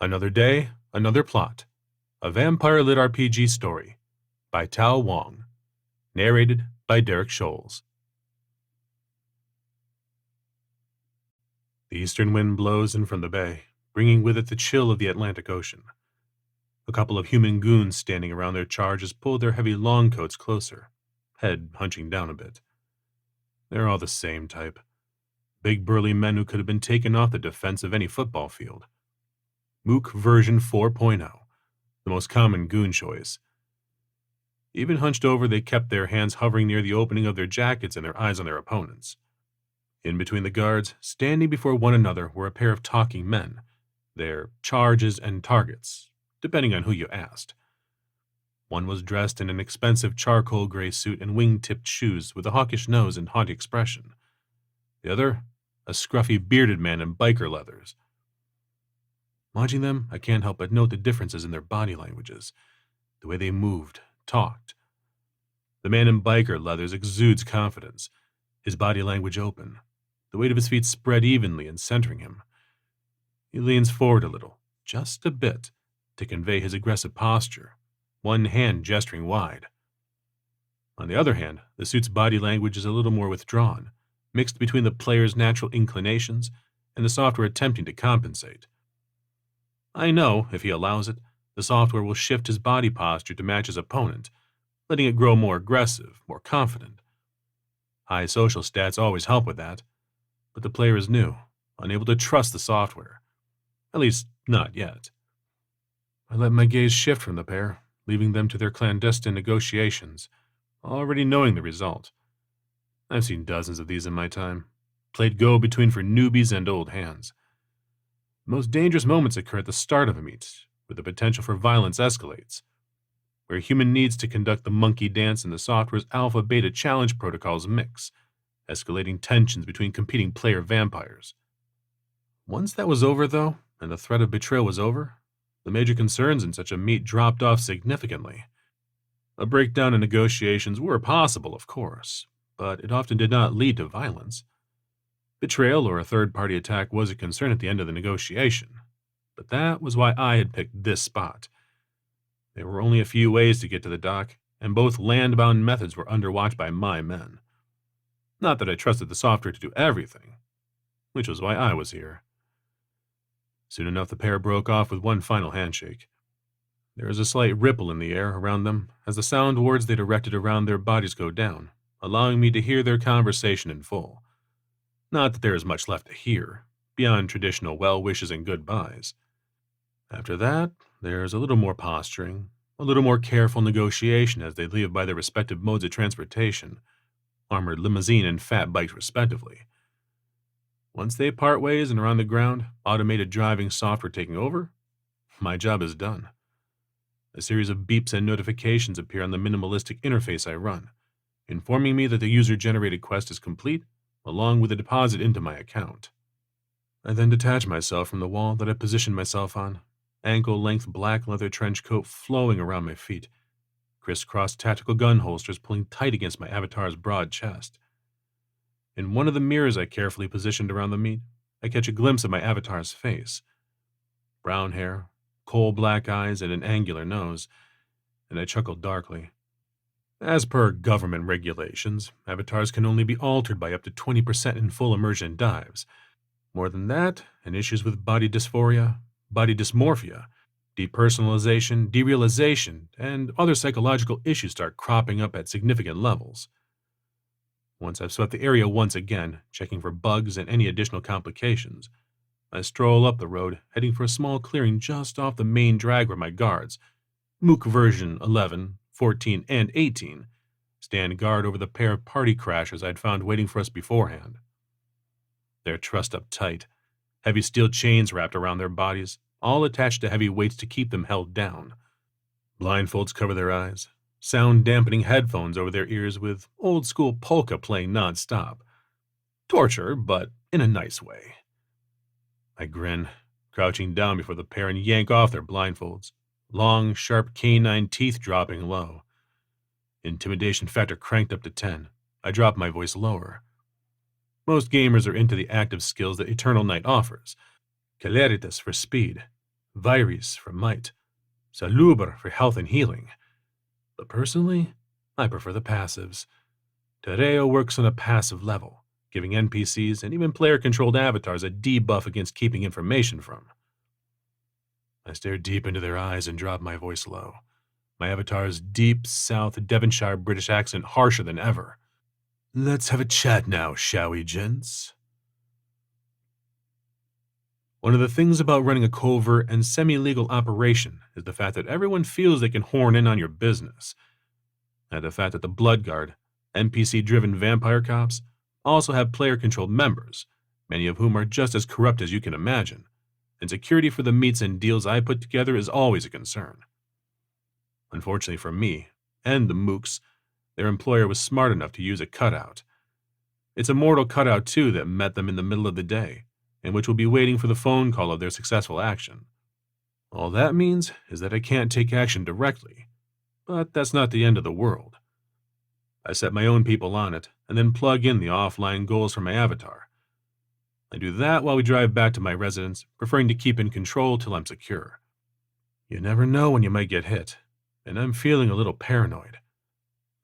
Another Day, Another Plot. A Vampire Lit RPG Story by Tao Wong. Narrated by 𝗓𝗏𝗄𝗃. The eastern wind blows in from the bay, bringing with it the chill of the Atlantic Ocean. A couple of human goons standing around their charges pull their heavy long coats closer, head hunching down a bit. They're all the same type. Big burly men who could have been taken off the defense of any football field. Mook version 4.0, the most common goon choice. Even hunched over, they kept their hands hovering near the opening of their jackets and their eyes on their opponents. In between the guards, standing before one another, were a pair of talking men, their charges and targets, depending on who you asked. One was dressed in an expensive charcoal gray suit and wing-tipped shoes with a hawkish nose and haughty expression. The other, a scruffy bearded man in biker leathers. Watching them, I can't help but note the differences in their body languages, the way they moved, talked. The man in biker leathers exudes confidence, his body language open, the weight of his feet spread evenly and centering him. He leans forward a little, just a bit, to convey his aggressive posture, one hand gesturing wide. On the other hand, the suit's body language is a little more withdrawn, mixed between the player's natural inclinations and the software attempting to compensate. I know, if he allows it, the software will shift his body posture to match his opponent, letting it grow more aggressive, more confident. High social stats always help with that, but the player is new, unable to trust the software. At least, not yet. I let my gaze shift from the pair, leaving them to their clandestine negotiations, already knowing the result. I've seen dozens of these in my time, played go-between for newbies and old hands. The most dangerous moments occur at the start of a meet, where the potential for violence escalates, where a human needs to conduct the monkey dance and the software's alpha-beta challenge protocols mix, escalating tensions between competing player vampires. Once that was over, though, and the threat of betrayal was over, the major concerns in such a meet dropped off significantly. A breakdown in negotiations were possible, of course, but it often did not lead to violence. Betrayal or a third-party attack was a concern at the end of the negotiation, but that was why I had picked this spot. There were only a few ways to get to the dock, and both land-bound methods were under watch by my men. Not that I trusted the software to do everything, which was why I was here. Soon enough, the pair broke off with one final handshake. There was a slight ripple in the air around them as the sound words they directed around their bodies go down, allowing me to hear their conversation in full. Not that there is much left to hear, beyond traditional well wishes and goodbyes. After that, there's a little more posturing, a little more careful negotiation as they leave by their respective modes of transportation, armored limousine and fat bikes respectively. Once they part ways and are on the ground, automated driving software taking over, my job is done. A series of beeps and notifications appear on the minimalistic interface I run, informing me that the user-generated quest is complete, along with a deposit into my account. I then detach myself from the wall that I positioned myself on, ankle-length black leather trench coat flowing around my feet, crisscross tactical gun holsters pulling tight against my avatar's broad chest. In one of the mirrors I carefully positioned around the meat, I catch a glimpse of my avatar's face. Brown hair, coal-black eyes, and an angular nose, and I chuckled darkly. As per government regulations, avatars can only be altered by up to 20% in full immersion dives. More than that, and issues with body dysphoria, body dysmorphia, depersonalization, derealization, and other psychological issues start cropping up at significant levels. Once I've swept the area once again, checking for bugs and any additional complications, I stroll up the road, heading for a small clearing just off the main drag where my guards, Mook version 11, 14, and 18, stand guard over the pair of party crashers I'd found waiting for us beforehand. They're trussed up tight, heavy steel chains wrapped around their bodies, all attached to heavy weights to keep them held down. Blindfolds cover their eyes, sound-dampening headphones over their ears with old-school polka playing non-stop. Torture, but in a nice way. I grin, crouching down before the pair and yank off their blindfolds, long, sharp canine teeth dropping low. Intimidation factor cranked up to 10. I drop my voice lower. Most gamers are into the active skills that Eternal Night offers. Celeritas for speed, Virus for might, Salubr for health and healing. But personally, I prefer the passives. 𝗬𝗏 works on a passive level, giving NPCs and even player-controlled avatars a debuff against keeping information from. I stare deep into their eyes and drop my voice low, my avatar's deep South Devonshire British accent harsher than ever. Let's have a chat now, shall we, gents? One of the things about running a covert and semi-legal operation is the fact that everyone feels they can horn in on your business. And the fact that the Blood Guard, NPC-driven vampire cops, also have player-controlled members, many of whom are just as corrupt as you can imagine, and security for the meets and deals I put together is always a concern. Unfortunately for me, and the mooks, their employer was smart enough to use a cutout. It's a mortal cutout, too, that met them in the middle of the day, and which will be waiting for the phone call of their successful action. All that means is that I can't take action directly, but that's not the end of the world. I set my own people on it, and then plug in the offline goals for my avatar. I do that while we drive back to my residence, preferring to keep in control till I'm secure. You never know when you might get hit, and I'm feeling a little paranoid.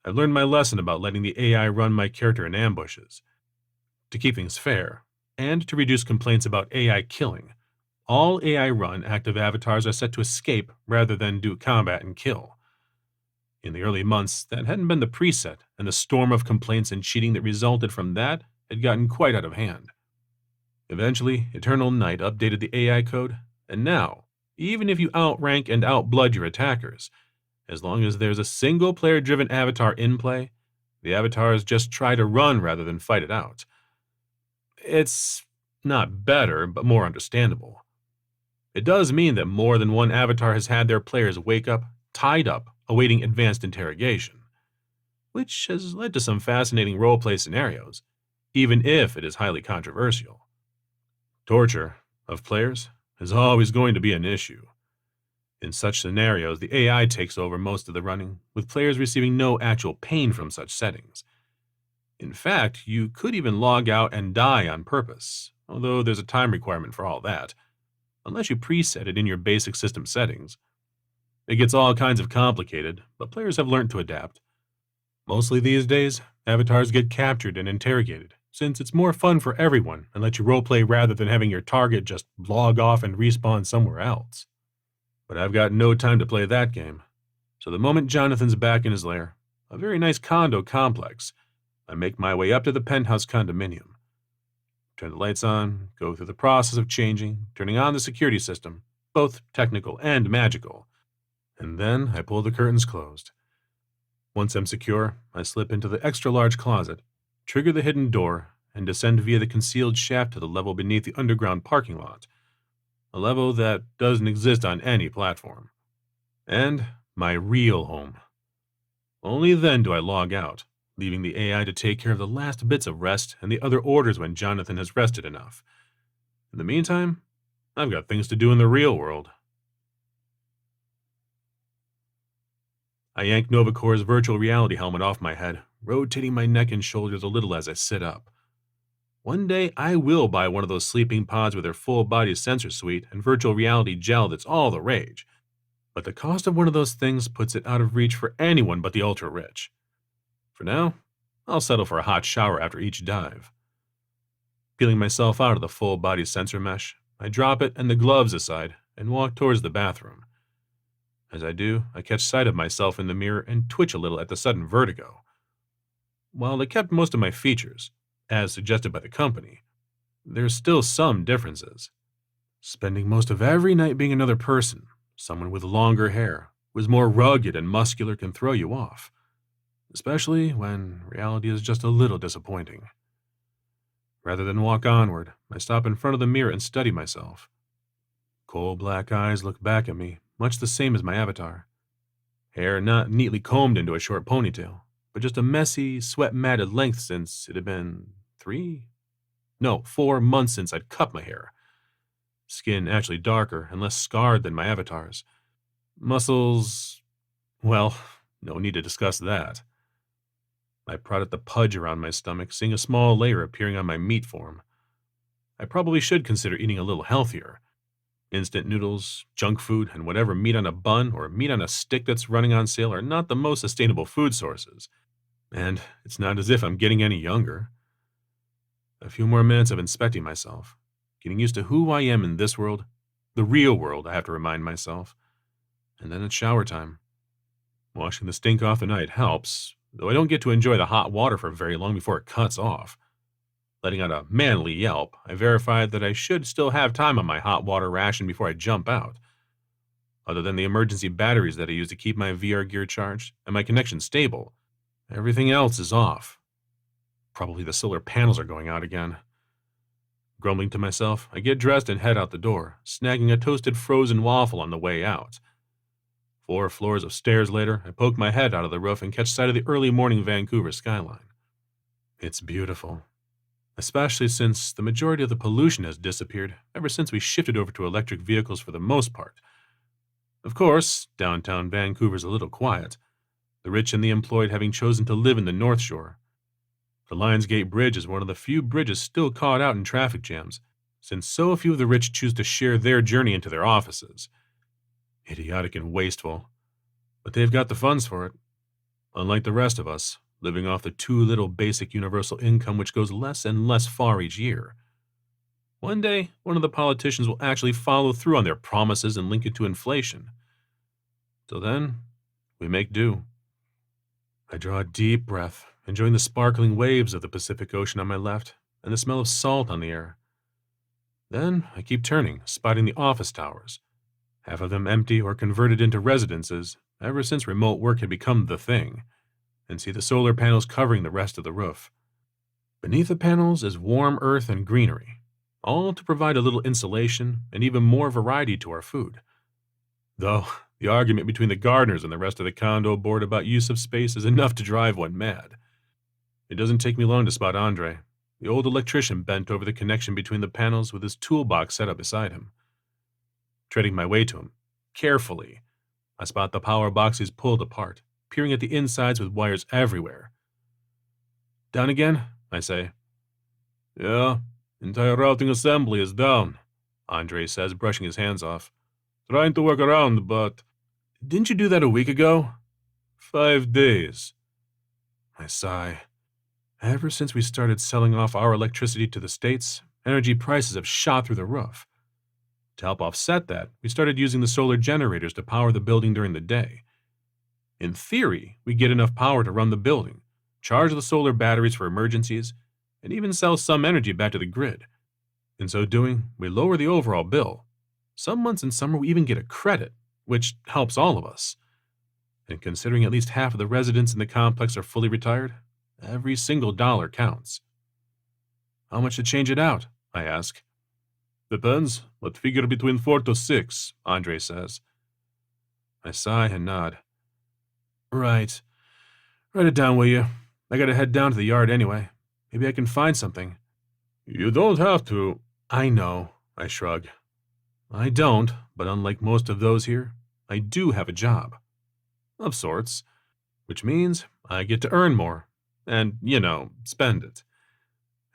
I've learned my lesson about letting the AI run my character in ambushes. To keep things fair, and to reduce complaints about AI killing, all AI-run active avatars are set to escape rather than do combat and kill. In the early months, that hadn't been the preset, and the storm of complaints and cheating that resulted from that had gotten quite out of hand. Eventually, Eternal Night updated the AI code, and now, even if you outrank and outblood your attackers, as long as there's a single player-driven avatar in play, the avatars just try to run rather than fight it out. It's not better, but more understandable. It does mean that more than one avatar has had their players wake up, tied up, awaiting advanced interrogation, which has led to some fascinating roleplay scenarios, even if it is highly controversial. Torture of players is always going to be an issue. In such scenarios, the AI takes over most of the running, with players receiving no actual pain from such settings. In fact, you could even log out and die on purpose, although there's a time requirement for all that, unless you preset it in your basic system settings. It gets all kinds of complicated, but players have learned to adapt. Mostly these days, avatars get captured and interrogated, since it's more fun for everyone and lets you roleplay rather than having your target just log off and respawn somewhere else. But I've got no time to play that game, so the moment Johnathan's back in his lair, a very nice condo complex, I make my way up to the penthouse condominium. Turn the lights on, go through the process of changing, turning on the security system, both technical and magical, and then I pull the curtains closed. Once I'm secure, I slip into the extra-large closet, trigger the hidden door, and descend via the concealed shaft to the level beneath the underground parking lot, a level that doesn't exist on any platform. And my real home. Only then do I log out, leaving the AI to take care of the last bits of rest and the other orders when Johnathan has rested enough. In the meantime, I've got things to do in the real world. I yank 𝗂𝗵𝒂𝒃's virtual reality helmet off my head, rotating my neck and shoulders a little as I sit up. One day, I will buy one of those sleeping pods with their full-body sensor suite and virtual reality gel that's all the rage. But the cost of one of those things puts it out of reach for anyone but the ultra-rich. For now, I'll settle for a hot shower after each dive. Peeling myself out of the full-body sensor mesh, I drop it and the gloves aside and walk towards the bathroom. As I do, I catch sight of myself in the mirror and twitch a little at the sudden vertigo. While I kept most of my features, as suggested by the company, there's still some differences. Spending most of every night being another person, someone with longer hair, who is more rugged and muscular, can throw you off, especially when reality is just a little disappointing. Rather than walk onward, I stop in front of the mirror and study myself. Coal black eyes look back at me, much the same as my avatar. Hair not neatly combed into a short ponytail, but just a messy, sweat-matted length since it had been 4 months since I'd cut my hair. Skin actually darker and less scarred than my avatar's. Muscles, well, no need to discuss that. I prod at the pudge around my stomach, seeing a small layer appearing on my meat form. I probably should consider eating a little healthier. Instant noodles, junk food, and whatever meat on a bun or meat on a stick that's running on sale are not the most sustainable food sources. And it's not as if I'm getting any younger. A few more minutes of inspecting myself, getting used to who I am in this world, the real world, I have to remind myself. And then it's shower time. Washing the stink off the night helps, though I don't get to enjoy the hot water for very long before it cuts off. Letting out a manly yelp, I verified that I should still have time on my hot water ration before I jump out. Other than the emergency batteries that I use to keep my VR gear charged and my connection stable, everything else is off. Probably the solar panels are going out again. Grumbling to myself, I get dressed and head out the door, snagging a toasted frozen waffle on the way out. 4 floors of stairs later, I poke my head out of the roof and catch sight of the early morning Vancouver skyline. It's beautiful, especially since the majority of the pollution has disappeared ever since we shifted over to electric vehicles for the most part. Of course, downtown Vancouver's a little quiet, the rich and the employed having chosen to live in the North Shore. The Lions Gate Bridge is one of the few bridges still caught out in traffic jams, since so few of the rich choose to share their journey into their offices. Idiotic and wasteful, but they've got the funds for it. Unlike the rest of us, living off the too little basic universal income which goes less and less far each year. One day, one of the politicians will actually follow through on their promises and link it to inflation. Till then, we make do. I draw a deep breath, enjoying the sparkling waves of the Pacific Ocean on my left and the smell of salt on the air. Then I keep turning, spotting the office towers, half of them empty or converted into residences ever since remote work had become the thing, and see the solar panels covering the rest of the roof. Beneath the panels is warm earth and greenery, all to provide a little insulation and even more variety to our food. Though the argument between the gardeners and the rest of the condo board about use of space is enough to drive one mad. It doesn't take me long to spot Andre, the old electrician bent over the connection between the panels with his toolbox set up beside him. Treading my way to him, carefully, I spot the power boxes pulled apart, peering at the insides with wires everywhere. Down again? I say. Yeah, entire routing assembly is down, Andre says, brushing his hands off. Trying to work around, but... Didn't you do that a week ago? 5 days. I sigh. Ever since we started selling off our electricity to the States, energy prices have shot through the roof. To help offset that, we started using the solar generators to power the building during the day. In theory, we get enough power to run the building, charge the solar batteries for emergencies, and even sell some energy back to the grid. In so doing, we lower the overall bill. Some months in summer we even get a credit, which helps all of us. And considering at least half of the residents in the complex are fully retired, every single dollar counts. How much to change it out? I ask. Depends, but figure between 4 to 6, Andre says. I sigh and nod. Right. Write it down, will you? I gotta head down to the yard anyway. Maybe I can find something. You don't have to. I know, I shrug. I don't, but unlike most of those here, I do have a job. Of sorts. Which means I get to earn more. And, spend it.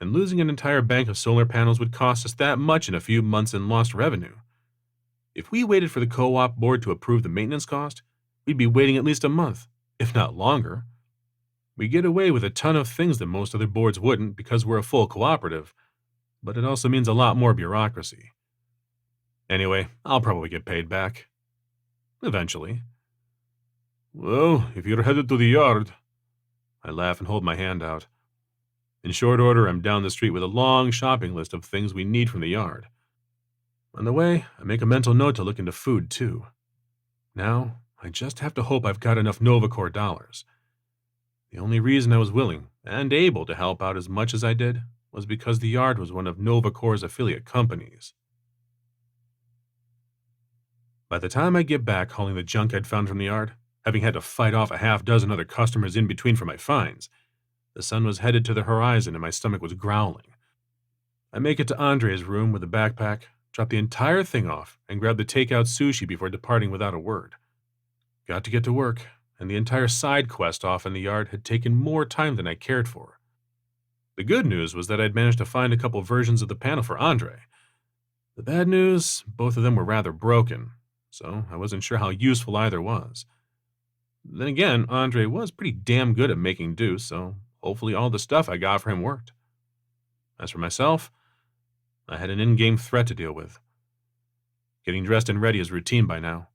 And losing an entire bank of solar panels would cost us that much in a few months in lost revenue. If we waited for the co-op board to approve the maintenance cost, we'd be waiting at least a month, if not longer. We get away with a ton of things that most other boards wouldn't because we're a full cooperative, but it also means a lot more bureaucracy. Anyway, I'll probably get paid back. Eventually. Well, if you're headed to the yard... I laugh and hold my hand out. In short order, I'm down the street with a long shopping list of things we need from the yard. On the way, I make a mental note to look into food, too. Now, I just have to hope I've got enough 𝗃𝗃 dollars. The only reason I was willing and able to help out as much as I did was because the yard was one of 𝗃𝗃's affiliate companies. By the time I get back hauling the junk I'd found from the yard, having had to fight off a half-dozen other customers in between for my finds, the sun was headed to the horizon and my stomach was growling. I make it to Andre's room with a backpack, drop the entire thing off, and grab the takeout sushi before departing without a word. Got to get to work, and the entire side quest off in the yard had taken more time than I cared for. The good news was that I'd managed to find a couple versions of the panel for Andre. The bad news, both of them were rather broken, so I wasn't sure how useful either was. Then again, Andre was pretty damn good at making do, so hopefully all the stuff I got for him worked. As for myself, I had an in-game threat to deal with. Getting dressed and ready is routine by now.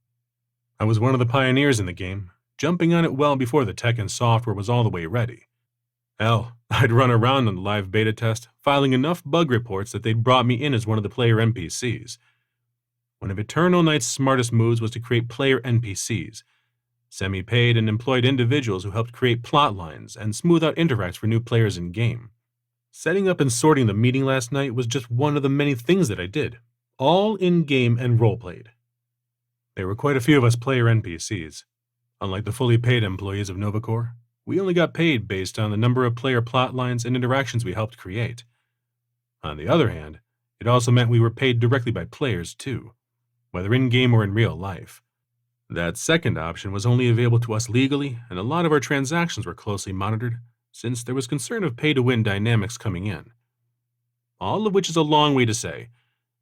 I was one of the pioneers in the game, jumping on it well before the tech and software was all the way ready. Hell, I'd run around on the live beta test, filing enough bug reports that they'd brought me in as one of the player NPCs. One of Eternal Knight's smartest moves was to create player NPCs, semi-paid and employed individuals who helped create plot lines and smooth out interacts for new players in-game. Setting up and sorting the meeting last night was just one of the many things that I did, all in-game and role-played. There were quite a few of us player NPCs. Unlike the fully paid employees of NovaCore, we only got paid based on the number of player plot lines and interactions we helped create. On the other hand, it also meant we were paid directly by players too, whether in-game or in real life. That second option was only available to us legally, and a lot of our transactions were closely monitored, since there was concern of pay-to-win dynamics coming in. All of which is a long way to say,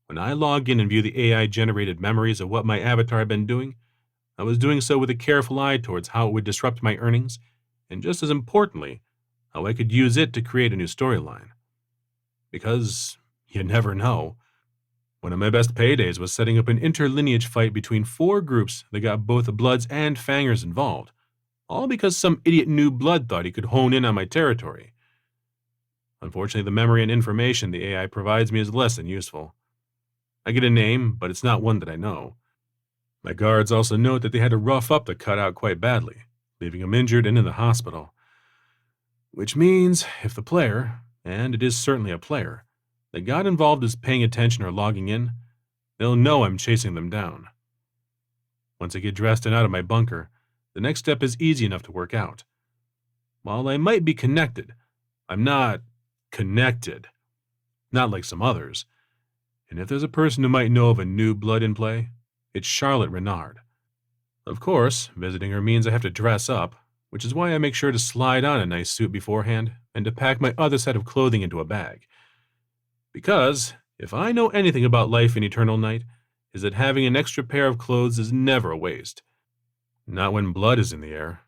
when I log in and view the AI-generated memories of what my avatar had been doing, I was doing so with a careful eye towards how it would disrupt my earnings, and just as importantly, how I could use it to create a new storyline. Because you never know. One of my best paydays was setting up an interlineage fight between 4 groups that got both the Bloods and Fangers involved, all because some idiot new Blood thought he could hone in on my territory. Unfortunately, the memory and information the AI provides me is less than useful. I get a name, but it's not one that I know. My guards also note that they had to rough up the cutout quite badly, leaving him injured and in the hospital. Which means, if the player, and it is certainly a player, that got involved is paying attention or logging in, they'll know I'm chasing them down. Once I get dressed and out of my bunker, the next step is easy enough to work out. While I might be connected, I'm not connected. Not like some others. And if there's a person who might know of a new Blood in play, it's Charlotte Renard. Of course, visiting her means I have to dress up, which is why I make sure to slide on a nice suit beforehand and to pack my other set of clothing into a bag. Because, if I know anything about life in Eternal Night, is that having an extra pair of clothes is never a waste. Not when blood is in the air.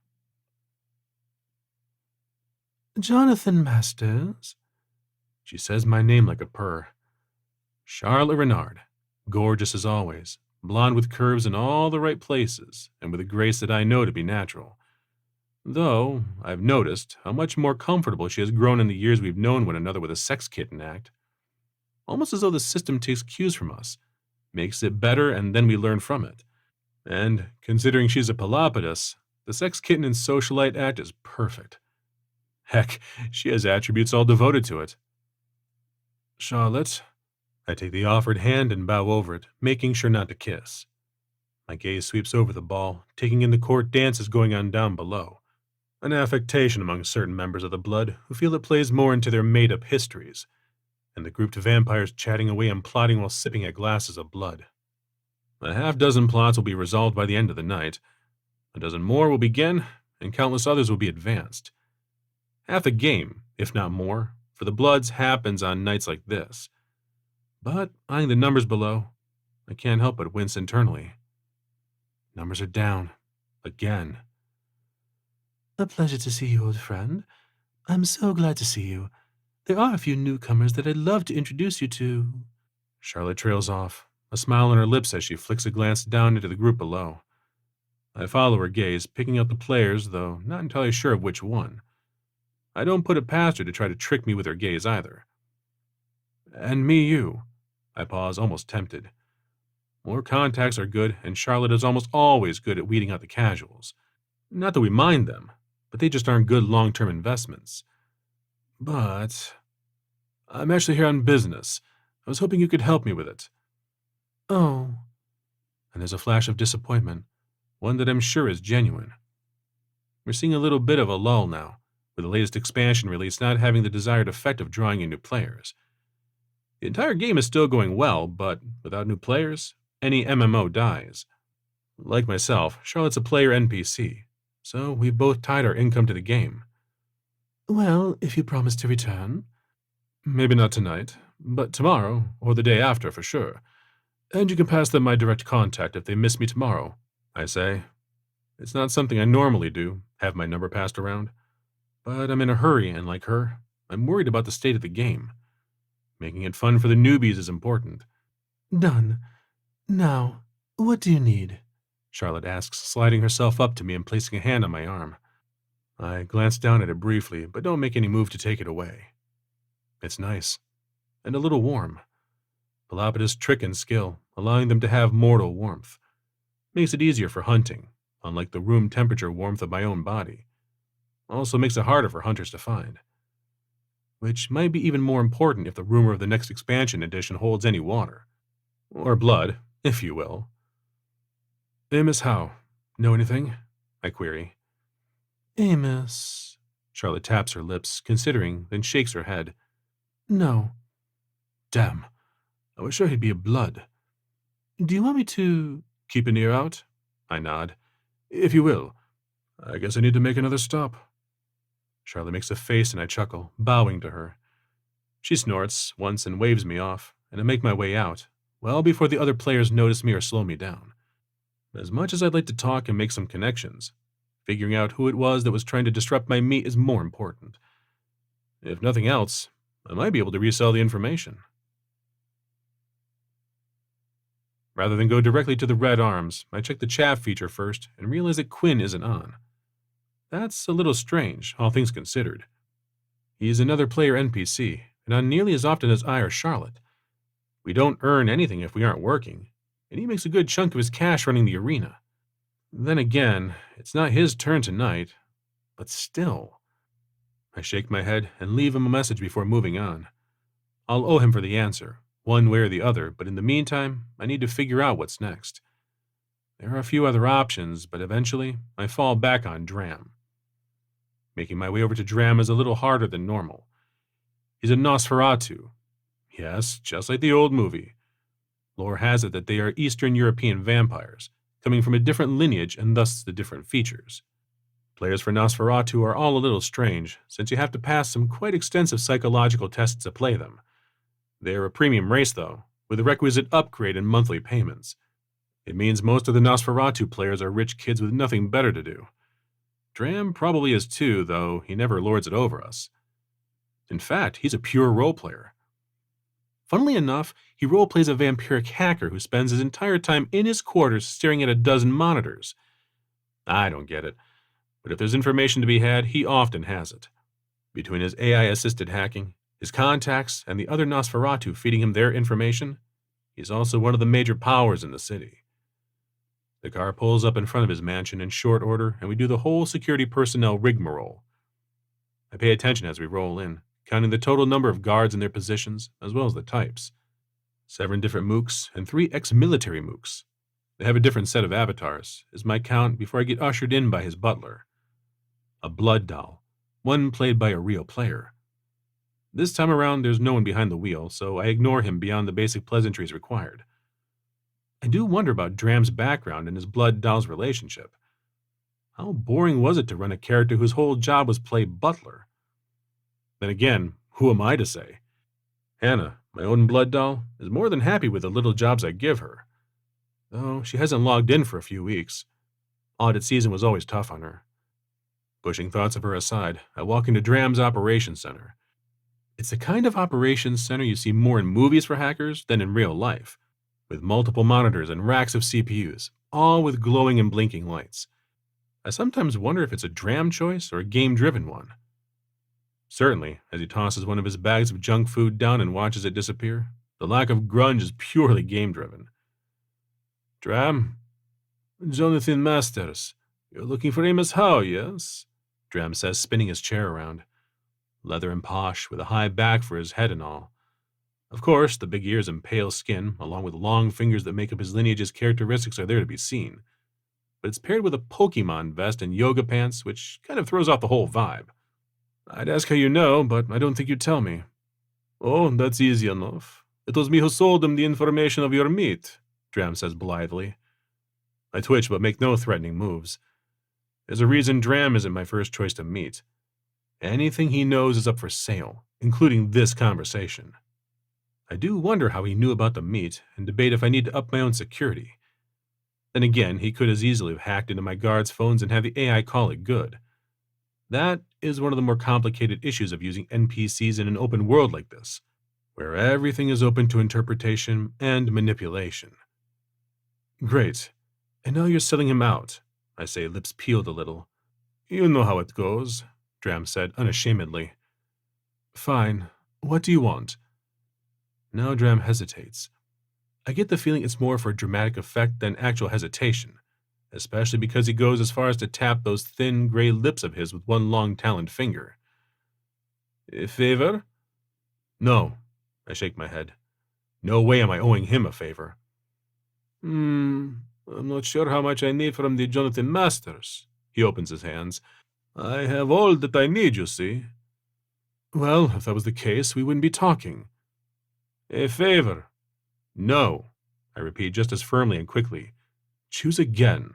Johnathan Masters. She says my name like a purr. Charlotte Renard, gorgeous as always, blonde with curves in all the right places, and with a grace that I know to be natural. Though, I've noticed how much more comfortable she has grown in the years we've known one another with a sex kitten act. Almost as though the system takes cues from us, makes it better, and then we learn from it. And, considering she's a 𝗏𝗏𝗏, the sex kitten and socialite act is perfect. Heck, she has attributes all devoted to it. Charlotte. I take the offered hand and bow over it, making sure not to kiss. My gaze sweeps over the ball, taking in the court dances going on down below. An affectation among certain members of the Blood who feel it plays more into their made-up histories, and the grouped vampires chatting away and plotting while sipping at glasses of blood. A half-dozen plots will be resolved by the end of the night. A dozen more will begin, and countless others will be advanced. Half the game, if not more, for the Bloods happens on nights like this. But, eyeing the numbers below, I can't help but wince internally. Numbers are down. Again. A pleasure to see you, old friend. I'm so glad to see you. There are a few newcomers that I'd love to introduce you to. Charlotte trails off, a smile on her lips as she flicks a glance down into the group below. I follow her gaze, picking out the players, though not entirely sure of which one. I don't put it past her to try to trick me with her gaze either. And me, you. I pause, almost tempted. More contacts are good, and Charlotte is almost always good at weeding out the casuals. Not that we mind them, but they just aren't good long-term investments. But I'm actually here on business. I was hoping you could help me with it. Oh. And there's a flash of disappointment, one that I'm sure is genuine. We're seeing a little bit of a lull now, with the latest expansion release not having the desired effect of drawing in new players. The entire game is still going well, but without new players, any MMO dies. Like myself, Charlotte's a player NPC, so we've both tied our income to the game. Well, if you promise to return. Maybe not tonight, but tomorrow or the day after for sure. And you can pass them my direct contact if they miss me tomorrow, I say. It's not something I normally do, have my number passed around. But I'm in a hurry, and like her, I'm worried about the state of the game. Making it fun for the newbies is important. Done. Now, what do you need? Charlotte asks, sliding herself up to me and placing a hand on my arm. I glance down at it briefly, but don't make any move to take it away. It's nice, and a little warm. 𝗏𝗏𝗏 trick and skill, allowing them to have mortal warmth. Makes it easier for hunting, unlike the room temperature warmth of my own body. Also makes it harder for hunters to find. Which might be even more important if the rumor of the next expansion edition holds any water. Or blood, if you will. 𝗓𝗏𝗏, know anything? I query. 𝗓𝗏𝗏. Charlotte taps her lips, considering, then shakes her head. No. Damn. I was sure he'd be a blood. Do you want me to keep an ear out? I nod. If you will. I guess I need to make another stop. Charlotte makes a face and I chuckle, bowing to her. She snorts once and waves me off, and I make my way out, well before the other players notice me or slow me down. As much as I'd like to talk and make some connections, figuring out who it was that was trying to disrupt my meat is more important. If nothing else, I might be able to resell the information. Rather than go directly to the Red Arms, I check the chat feature first and realize that Quinn isn't on. That's a little strange, all things considered. He's another player NPC, and on nearly as often as I or Charlotte. We don't earn anything if we aren't working, and he makes a good chunk of his cash running the arena. Then again, it's not his turn tonight, but still. I shake my head and leave him a message before moving on. I'll owe him for the answer, one way or the other, but in the meantime, I need to figure out what's next. There are a few other options, but eventually, I fall back on Dram. Making my way over to Dram is a little harder than normal. He's a Nosferatu. Yes, just like the old movie. Lore has it that they are Eastern European vampires, coming from a different lineage and thus the different features. Players for Nosferatu are all a little strange, since you have to pass some quite extensive psychological tests to play them. They're a premium race, though, with a requisite upgrade and monthly payments. It means most of the Nosferatu players are rich kids with nothing better to do. Dram probably is too, though he never lords it over us. In fact, he's a pure role player. Funnily enough, he role-plays a vampiric hacker who spends his entire time in his quarters staring at a dozen monitors. I don't get it, but if there's information to be had, he often has it. Between his AI-assisted hacking, his contacts, and the other Nosferatu feeding him their information, he's also one of the major powers in the city. The car pulls up in front of his mansion in short order, and we do the whole security personnel rigmarole. I pay attention as we roll in, counting the total number of guards and their positions, as well as the types. 7 different mooks and 3 ex-military mooks. They have a different set of avatars, is my count before I get ushered in by his butler. A blood doll, one played by a real player. This time around, there's no one behind the wheel, so I ignore him beyond the basic pleasantries required. I do wonder about Dram's background and his blood doll's relationship. How boring was it to run a character whose whole job was play butler? Then again, who am I to say? Hannah, my own blood doll, is more than happy with the little jobs I give her. Though she hasn't logged in for a few weeks. Audit season was always tough on her. Pushing thoughts of her aside, I walk into Dram's operations center. It's the kind of operations center you see more in movies for hackers than in real life, with multiple monitors and racks of CPUs, all with glowing and blinking lights. I sometimes wonder if it's a Dram choice or a game-driven one. Certainly, as he tosses one of his bags of junk food down and watches it disappear, the lack of grunge is purely game-driven. Dram? Johnathan Masters. You're looking for 𝗓𝗏𝗏, yes? Dram says, spinning his chair around. Leather and posh, with a high back for his head and all. Of course, the big ears and pale skin, along with long fingers that make up his lineage's characteristics, are there to be seen. But it's paired with a Pokemon vest and yoga pants, which kind of throws off the whole vibe. I'd ask how you know, but I don't think you'd tell me. Oh, that's easy enough. It was me who sold them the information of your meat, Dram says blithely. I twitch but make no threatening moves. There's a reason Dram isn't my first choice to meet. Anything he knows is up for sale, including this conversation. I do wonder how he knew about the meet and debate if I need to up my own security. Then again, he could as easily have hacked into my guards' phones and have the AI call it good. That is one of the more complicated issues of using NPCs in an open world like this, where everything is open to interpretation and manipulation. Great. And now you're selling him out, I say, lips peeled a little. You know how it goes, 𝗓𝗏 said unashamedly. Fine. What do you want? Now 𝗓𝗏 hesitates. I get the feeling it's more for dramatic effect than actual hesitation, especially because he goes as far as to tap those thin, gray lips of his with one long taloned finger. A favor? No, I shake my head. No way am I owing him a favor. I'm not sure how much I need from the Johnathan Masters. He opens his hands. I have all that I need, you see. Well, if that was the case, we wouldn't be talking. A favor? No, I repeat just as firmly and quickly. Choose again.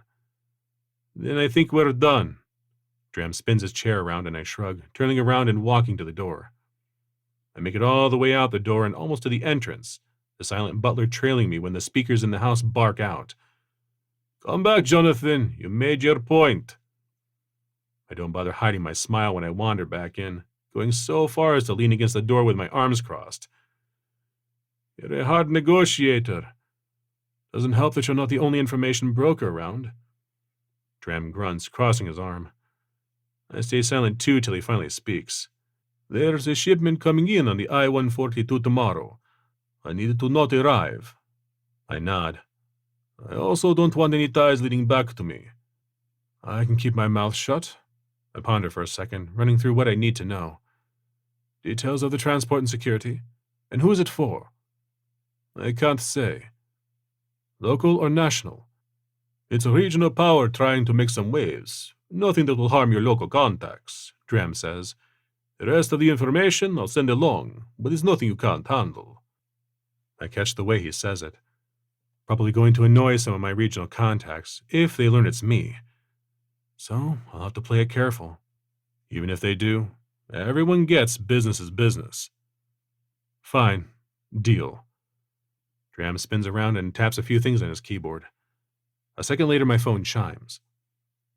Then I think we're done. 𝗓𝗏 spins his chair around and I shrug, turning around and walking to the door. I make it all the way out the door and almost to the entrance, the silent butler trailing me when the speakers in the house bark out. Come back, Johnathan. You made your point. I don't bother hiding my smile when I wander back in, going so far as to lean against the door with my arms crossed. You're a hard negotiator. Doesn't help that you're not the only information broker around. 𝗓𝗏 grunts, crossing his arm. I stay silent too till he finally speaks. There's a shipment coming in on the I-142 tomorrow. I need it to not arrive. I nod. I also don't want any ties leading back to me. I can keep my mouth shut. I ponder for a second, running through what I need to know. Details of the transport and security. And who is it for? I can't say. Local or national? It's a regional power trying to make some waves. Nothing that will harm your local contacts, 𝗓𝗏 says. The rest of the information I'll send along, but it's nothing you can't handle. I catch the way he says it. Probably going to annoy some of my regional contacts, if they learn it's me. So I'll have to play it careful. Even if they do, everyone gets business is business. Fine. Deal. 𝗓𝗏 spins around and taps a few things on his keyboard. A second later, my phone chimes.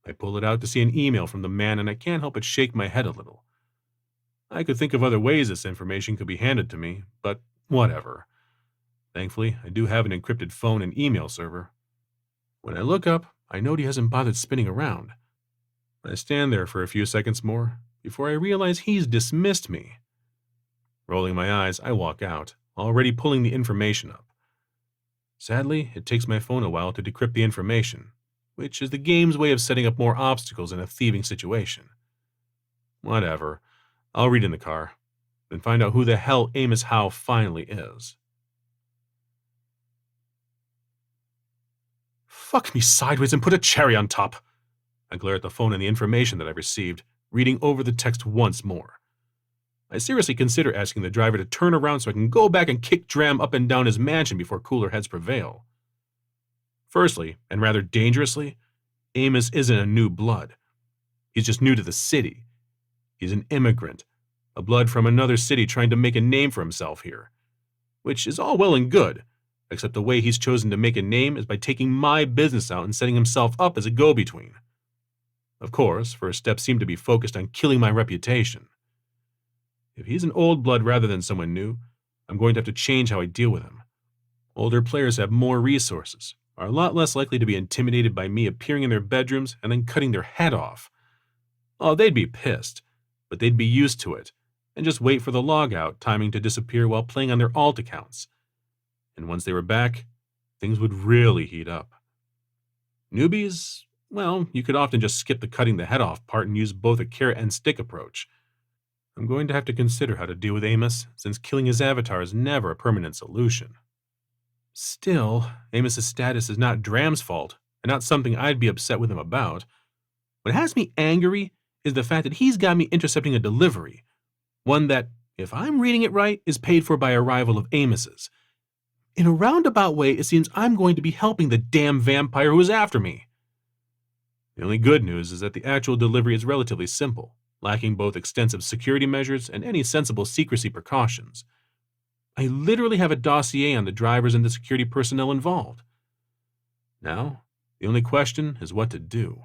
I pull it out to see an email from the man, and I can't help but shake my head a little. I could think of other ways this information could be handed to me, but whatever. Thankfully, I do have an encrypted phone and email server. When I look up, I note he hasn't bothered spinning around. I stand there for a few seconds more before I realize he's dismissed me. Rolling my eyes, I walk out, already pulling the information up. Sadly, it takes my phone a while to decrypt the information, which is the game's way of setting up more obstacles in a thieving situation. Whatever. I'll read in the car, then find out who the hell 𝗵𝒔 𝗀 finally is. Fuck me sideways and put a cherry on top. I glare at the phone and the information that I've received, reading over the text once more. I seriously consider asking the driver to turn around so I can go back and kick 𝗓𝗏 up and down his mansion before cooler heads prevail. Firstly, and rather dangerously, 𝗵𝒔 isn't a new blood. He's just new to the city. He's an immigrant, a blood from another city trying to make a name for himself here. Which is all well and good, except the way he's chosen to make a name is by taking my business out and setting himself up as a go-between. Of course, first steps seem to be focused on killing my reputation. If he's an old blood rather than someone new, I'm going to have to change how I deal with him. Older players have more resources, are a lot less likely to be intimidated by me appearing in their bedrooms and then cutting their head off. Oh, they'd be pissed, but they'd be used to it, and just wait for the logout timing to disappear while playing on their alt accounts. And once they were back, things would really heat up. Newbies, well, you could often just skip the cutting the head off part and use both a carrot and stick approach. I'm going to have to consider how to deal with 𝗵𝒔, since killing his avatar is never a permanent solution. Still, 𝗵𝒔's status is not 𝗓𝗏's fault, and not something I'd be upset with him about. What has me angry is the fact that he's got me intercepting a delivery, one that, if I'm reading it right, is paid for by a rival of 𝗵𝒔's. In a roundabout way, it seems I'm going to be helping the damn vampire who is after me. The only good news is that the actual delivery is relatively simple, lacking both extensive security measures and any sensible secrecy precautions. I literally have a dossier on the drivers and the security personnel involved. Now, the only question is what to do.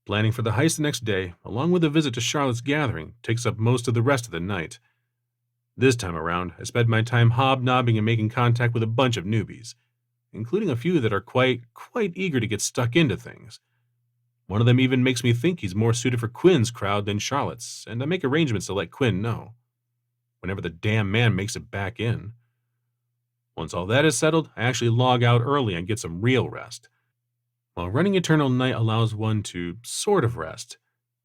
Planning for the heist the next day, along with a visit to Charlotte's gathering, takes up most of the rest of the night. This time around, I spend my time hobnobbing and making contact with a bunch of newbies, including a few that are quite eager to get stuck into things. One of them even makes me think he's more suited for Quinn's crowd than Charlotte's, and I make arrangements to let Quinn know, whenever the damn man makes it back in. Once all that is settled, I actually log out early and get some real rest. While running Eternal Night allows one to sort of rest,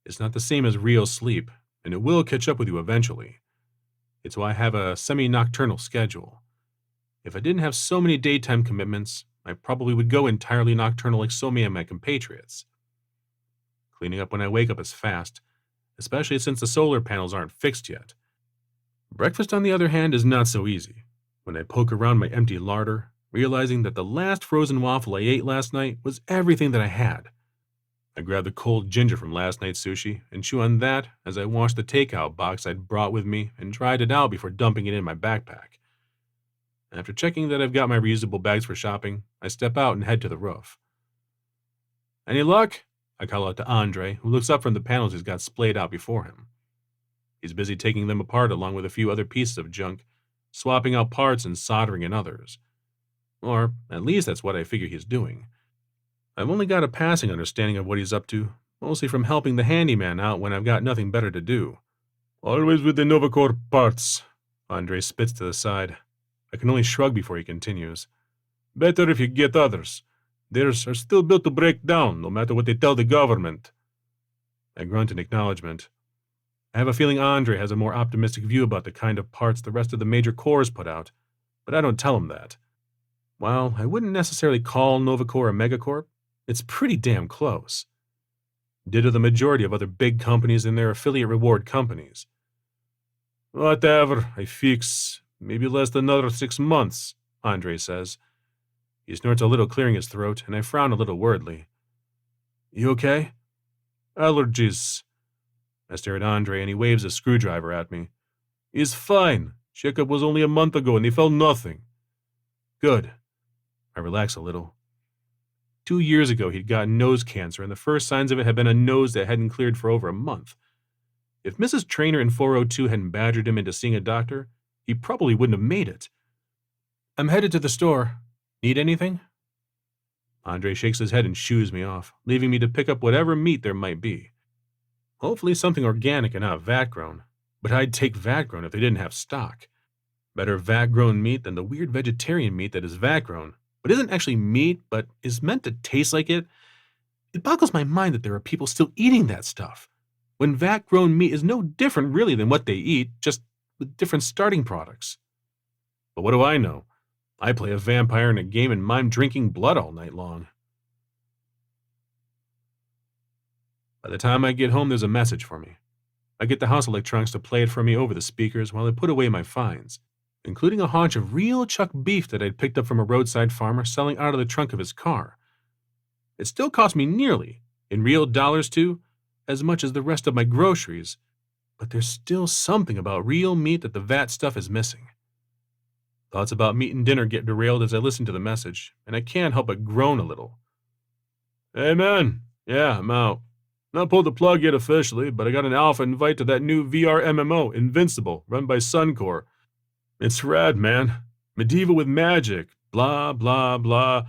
it's not the same as real sleep, and it will catch up with you eventually. It's why I have a semi-nocturnal schedule. If I didn't have so many daytime commitments, I probably would go entirely nocturnal like so many of my compatriots. Cleaning up when I wake up is fast, especially since the solar panels aren't fixed yet. Breakfast, on the other hand, is not so easy. When I poke around my empty larder, realizing that the last frozen waffle I ate last night was everything that I had. I grab the cold ginger from last night's sushi and chew on that as I wash the takeout box I'd brought with me and dried it out before dumping it in my backpack. After checking that I've got my reusable bags for shopping, I step out and head to the roof. "Any luck?" I call out to Andre, who looks up from the panels he's got splayed out before him. He's busy taking them apart along with a few other pieces of junk, swapping out parts and soldering in others. Or, at least that's what I figure he's doing. I've only got a passing understanding of what he's up to, mostly from helping the handyman out when I've got nothing better to do. "Always with the Novacore parts," Andre spits to the side. I can only shrug before he continues. "Better if you get others. Theirs are still built to break down, no matter what they tell the government." I grunt in acknowledgement. I have a feeling Andre has a more optimistic view about the kind of parts the rest of the major cores put out, but I don't tell him that. While I wouldn't necessarily call Novacore a megacorp, it's pretty damn close. Ditto the majority of other big companies and their affiliate reward companies. "Whatever, I fix. Maybe less than another 6 months, Andre says. He snorts a little, clearing his throat, and I frown a little worriedly. "You okay?" "Allergies." I stare at Andre, and he waves a screwdriver at me. "He's fine. Checkup was only a month ago, and they found nothing." "Good." I relax a little. 2 years ago, he'd gotten nose cancer, and the first signs of it had been a nose that hadn't cleared for over a month. If Mrs. Traynor in 402 hadn't badgered him into seeing a doctor, he probably wouldn't have made it. "I'm headed to the store. Need anything?" Andre shakes his head and shoos me off, leaving me to pick up whatever meat there might be. Hopefully something organic and not vat-grown, but I'd take vat-grown if they didn't have stock. Better vat-grown meat than the weird vegetarian meat that is vat-grown, but isn't actually meat, but is meant to taste like it. It boggles my mind that there are people still eating that stuff, when vat-grown meat is no different really than what they eat, just with different starting products. But what do I know? I play a vampire in a game and mime drinking blood all night long. By the time I get home, there's a message for me. I get the house electronics to play it for me over the speakers while I put away my finds, including a haunch of real chuck beef that I'd picked up from a roadside farmer selling out of the trunk of his car. It still cost me nearly, in real dollars too, as much as the rest of my groceries, but there's still something about real meat that the vat stuff is missing. Thoughts about meat and dinner get derailed as I listen to the message, and I can't help but groan a little. "Hey man, yeah, I'm out. Not pulled the plug yet officially, but I got an alpha invite to that new VR MMO, Invincible, run by Suncor. It's rad, man. Medieval with magic, blah, blah, blah.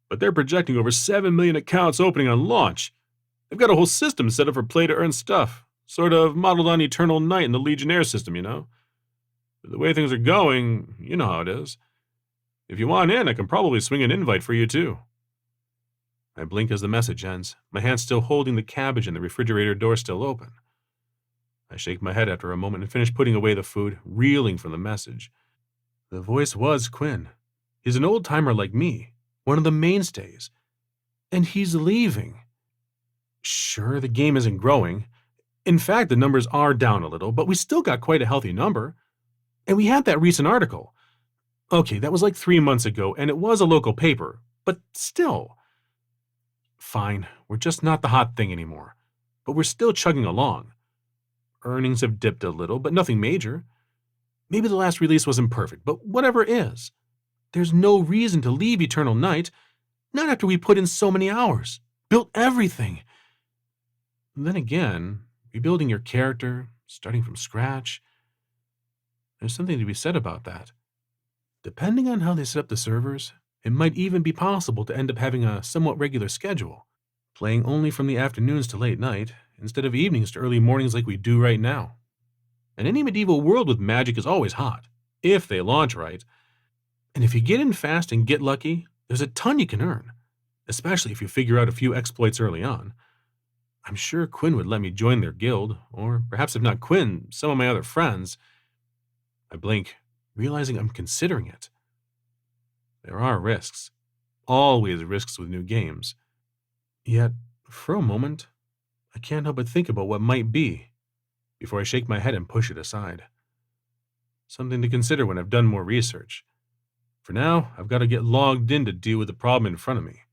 But they're projecting over 7 million accounts opening on launch. They've got a whole system set up for play-to-earn stuff, sort of modeled on Eternal Night and the Legionnaire system, you know? The way things are going, you know how it is. If you want in, I can probably swing an invite for you too." I blink as the message ends, my hand still holding the cabbage and the refrigerator door still open. I shake my head after a moment and finish putting away the food, reeling from the message. The voice was Quinn. He's an old-timer like me, one of the mainstays. And he's leaving. Sure, the game isn't growing. In fact, the numbers are down a little, but we still got quite a healthy number. And we had that recent article. Okay, that was like 3 months ago, and it was a local paper, but still. Fine, we're just not the hot thing anymore, but we're still chugging along. earnings have dipped a little, but nothing major. Maybe the last release wasn't perfect, but whatever it is, there's no reason to leave Eternal Night, not after we put in so many hours, built everything. And then again, rebuilding your character, starting from scratch, there's something to be said about that. Depending on how they set up the servers, it might even be possible to end up having a somewhat regular schedule, playing only from the afternoons to late night, instead of evenings to early mornings like we do right now. And any medieval world with magic is always hot, if they launch right. And if you get in fast and get lucky, there's a ton you can earn, especially if you figure out a few exploits early on. I'm sure Quinn would let me join their guild, or perhaps if not Quinn, some of my other friends. I blink, realizing I'm considering it. There are risks. Always risks with new games. Yet, for a moment, I can't help but think about what might be, before I shake my head and push it aside. Something to consider when I've done more research. For now, I've got to get logged in to deal with the problem in front of me.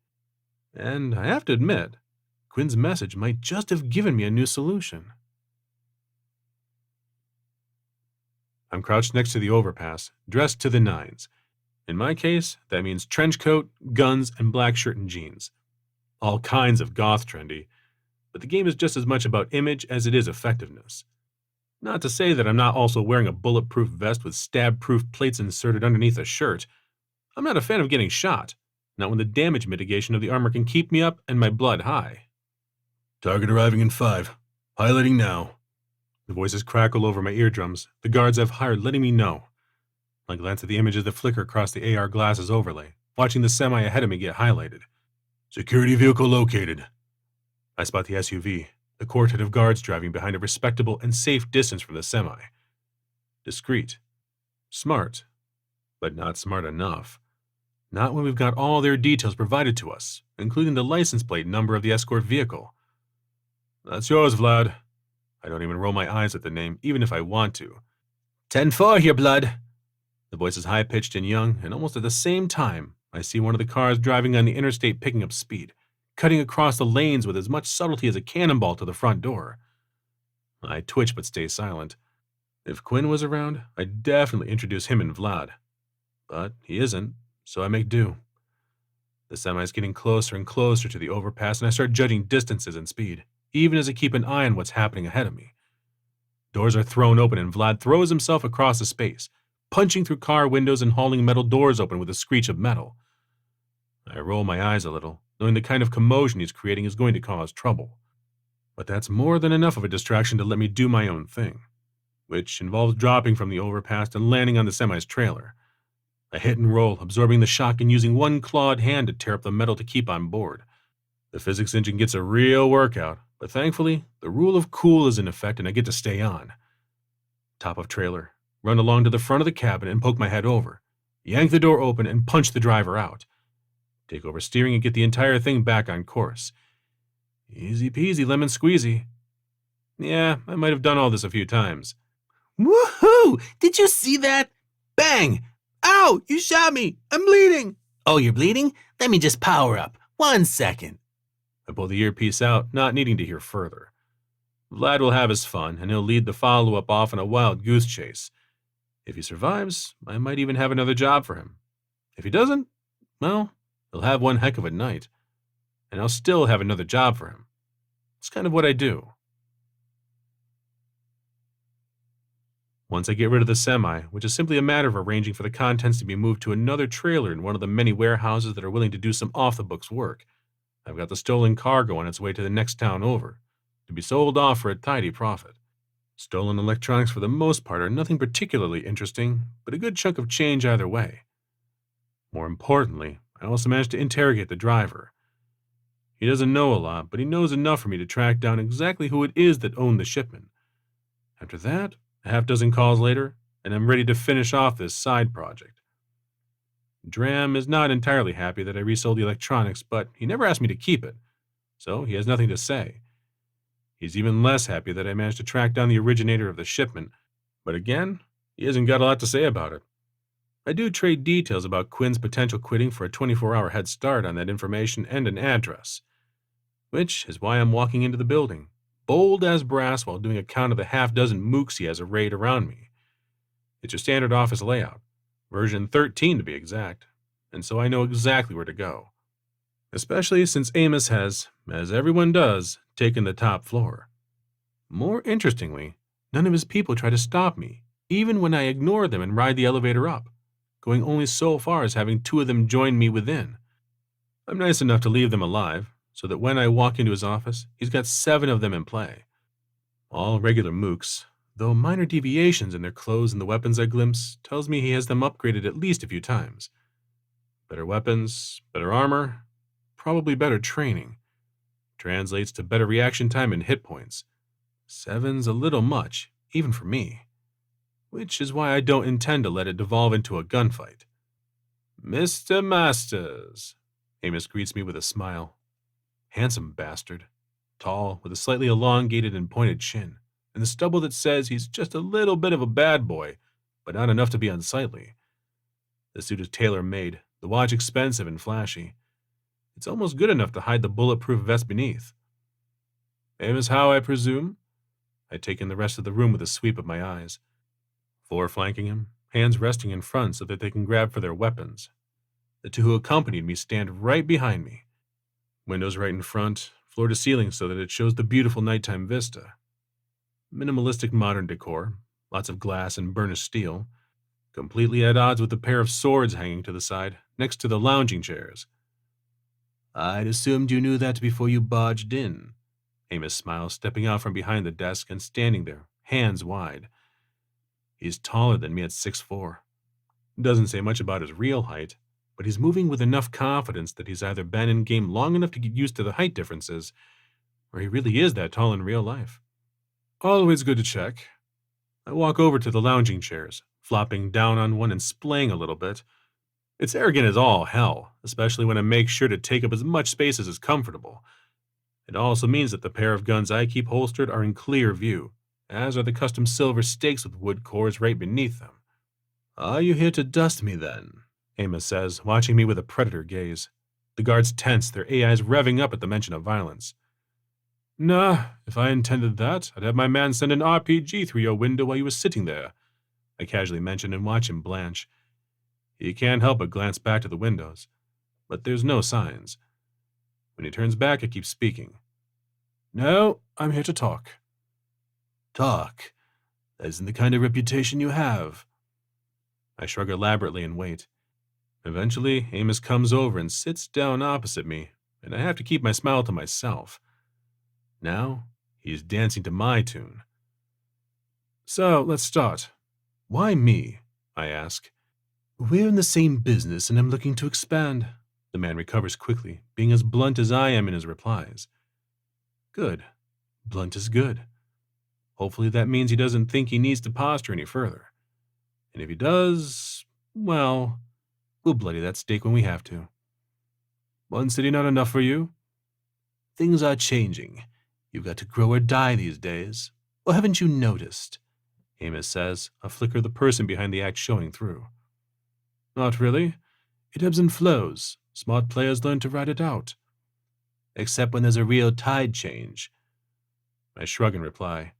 And I have to admit, Quinn's message might just have given me a new solution. I'm crouched next to the overpass, dressed to the nines. In my case, that means trench coat, guns, and black shirt and jeans. All kinds of goth trendy, but the game is just as much about image as it is effectiveness. Not to say that I'm not also wearing a bulletproof vest with stab-proof plates inserted underneath a shirt. I'm not a fan of getting shot, not when the damage mitigation of the armor can keep me up and my blood high. Target arriving in 5. Highlighting now. The voices crackle over my eardrums, the guards I've hired letting me know. I glance at the images that flicker across the AR glasses overlay, watching the semi ahead of me get highlighted. Security vehicle located. I spot the SUV, the quartet of guards driving behind a respectable and safe distance from the semi. Discreet. Smart. But not smart enough. Not when we've got all their details provided to us, including the license plate number of the escort vehicle. That's yours, Vlad. I don't even roll my eyes at the name, even if I want to. 10-4 here, blood. The voice is high-pitched and young, and almost at the same time, I see one of the cars driving on the interstate picking up speed, cutting across the lanes with as much subtlety as a cannonball to the front door. I twitch but stay silent. If Quinn was around, I'd definitely introduce him and Vlad. But he isn't, so I make do. The semi's getting closer and closer to the overpass, and I start judging distances and speed, even as I keep an eye on what's happening ahead of me. Doors are thrown open, and Vlad throws himself across the space, punching through car windows and hauling metal doors open with a screech of metal. I roll my eyes a little, knowing the kind of commotion he's creating is going to cause trouble. But that's more than enough of a distraction to let me do my own thing, which involves dropping from the overpass and landing on the semi's trailer. I hit and roll, absorbing the shock and using one clawed hand to tear up the metal to keep on board. The physics engine gets a real workout, but thankfully, the rule of cool is in effect and I get to stay on. Top of trailer, run along to the front of the cabin and poke my head over, yank the door open and punch the driver out. Take over steering and get the entire thing back on course. Easy peasy lemon squeezy. Yeah, I might have done all this a few times. Woohoo! Did you see that? Bang! Ow! You shot me! I'm bleeding! Oh, you're bleeding? Let me just power up. 1 second. I pull the earpiece out, not needing to hear further. Vlad will have his fun, and he'll lead the follow-up off on a wild goose chase. If he survives, I might even have another job for him. If he doesn't, well, he'll have one heck of a night. And I'll still have another job for him. It's kind of what I do. Once I get rid of the semi, which is simply a matter of arranging for the contents to be moved to another trailer in one of the many warehouses that are willing to do some off-the-books work, I've got the stolen cargo on its way to the next town over, to be sold off for a tidy profit. Stolen electronics for the most part are nothing particularly interesting, but a good chunk of change either way. More importantly, I also managed to interrogate the driver. He doesn't know a lot, but he knows enough for me to track down exactly who it is that owned the shipment. After that, a half-dozen calls later, and I'm ready to finish off this side project. Dram is not entirely happy that I resold the electronics, but he never asked me to keep it, so he has nothing to say. He's even less happy that I managed to track down the originator of the shipment, but again, he hasn't got a lot to say about it. I do trade details about Quinn's potential quitting for a 24-hour head start on that information and an address, which is why I'm walking into the building, bold as brass while doing a count of the half-dozen mooks he has arrayed around me. It's your standard office layout, version 13 to be exact, and so I know exactly where to go. Especially since Amos has, as everyone does, taken the top floor. More interestingly, none of his people try to stop me, even when I ignore them and ride the elevator up, going only so far as having 2 of them join me within. I'm nice enough to leave them alive, so that when I walk into his office, he's got 7 of them in play. All regular mooks, though minor deviations in their clothes and the weapons I glimpse tells me he has them upgraded at least a few times. Better weapons, better armor, probably better training. Translates to better reaction time and hit points. 7's a little much, even for me. Which is why I don't intend to let it devolve into a gunfight. Mr. Masters, Amos greets me with a smile. Handsome bastard. Tall, with a slightly elongated and pointed chin, and the stubble that says he's just a little bit of a bad boy, but not enough to be unsightly. The suit is tailor-made, the watch expensive and flashy. It's almost good enough to hide the bulletproof vest beneath. Amos Howe, I presume? I take in the rest of the room with a sweep of my eyes. 4 flanking him, hands resting in front so that they can grab for their weapons. The 2 who accompanied me stand right behind me. Windows right in front, floor to ceiling so that it shows the beautiful nighttime vista. Minimalistic modern decor, lots of glass and burnished steel, completely at odds with the pair of swords hanging to the side, next to the lounging chairs. I'd assumed you knew that before you barged in. Amos smiles, stepping out from behind the desk and standing there, hands wide. He's taller than me at 6'4". Doesn't say much about his real height, but he's moving with enough confidence that he's either been in game long enough to get used to the height differences, or he really is that tall in real life. Always good to check. I walk over to the lounging chairs, flopping down on one and splaying a little bit. It's arrogant as all hell, especially when I make sure to take up as much space as is comfortable. It also means that the pair of guns I keep holstered are in clear view, as are the custom silver stakes with wood cores right beneath them. Are you here to dust me, then? Amos says, watching me with a predator gaze. The guards tense, their AIs revving up at the mention of violence. Nah, if I intended that, I'd have my man send an RPG through your window while you were sitting there, I casually mention and watch him blanch. He can't help but glance back to the windows, but there's no signs. When he turns back, I keep speaking. No, I'm here to talk. Talk? That isn't the kind of reputation you have. I shrug elaborately and wait. Eventually, Amos comes over and sits down opposite me, and I have to keep my smile to myself. Now, he's dancing to my tune. So, let's start. Why me? I ask. We're in the same business, and I'm looking to expand. The man recovers quickly, being as blunt as I am in his replies. Good. Blunt is good. Hopefully that means he doesn't think he needs to posture any further. And if he does, well, we'll bloody that steak when we have to. One city not enough for you? Things are changing. You've got to grow or die these days. Or haven't you noticed? Amos says, a flicker of the person behind the act showing through. Not really. It ebbs and flows. Smart players learn to ride it out. Except when there's a real tide change. I shrug and reply.